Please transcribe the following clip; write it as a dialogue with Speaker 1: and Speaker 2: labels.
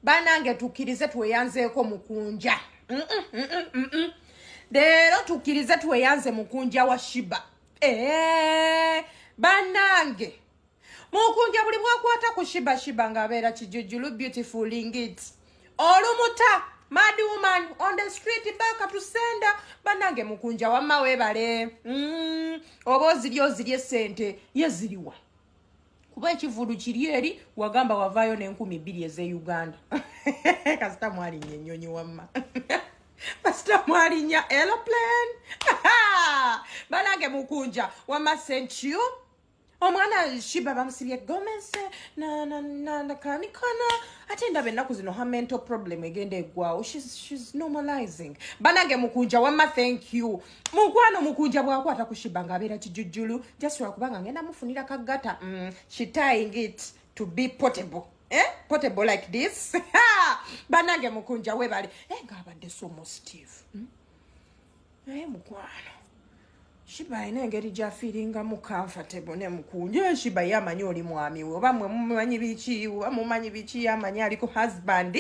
Speaker 1: banange tukirize tweyanzeeko Mukunja. Leero tukirize tweyanze Mukunja wa Sheebah. Banange Mukunja buli bwakwata ku Sheebah ngabeera kijujulu beautiful ingit. Olumuta mad woman on the street back to sender. Banange Mukunja wamma webale. Obo zirye sente yeziriwa. Kuba ekivudu kiri eri wagamba wavayo ne2,200 eze Uganda. Kasita mwali nyenyonyi wamma. Kasita mwali nya aeroplane. Banange Mukunja wamma sent you. Omwana Sheebah bamusibye gomese na kanikana atenda bennaku zino ha mental problem egenda eggwawo. She's normalizing. Banange Mukunja wamma thank you. Mukwano Mukunja bwakwata ku Sheebah ngabeera kijujulu just lwakubanga ngenda mufunira kagata. She tying it to be portable. Portable like this. Banange Mukunja webale. Ngabadde so positive. Mukwano Sheebah ina engeri gy'afiiringa mu comfortable ne Mukunja. Sheebah yamanyi oli mwami we oba mwe mumanyi biki yamanyi aliko husband.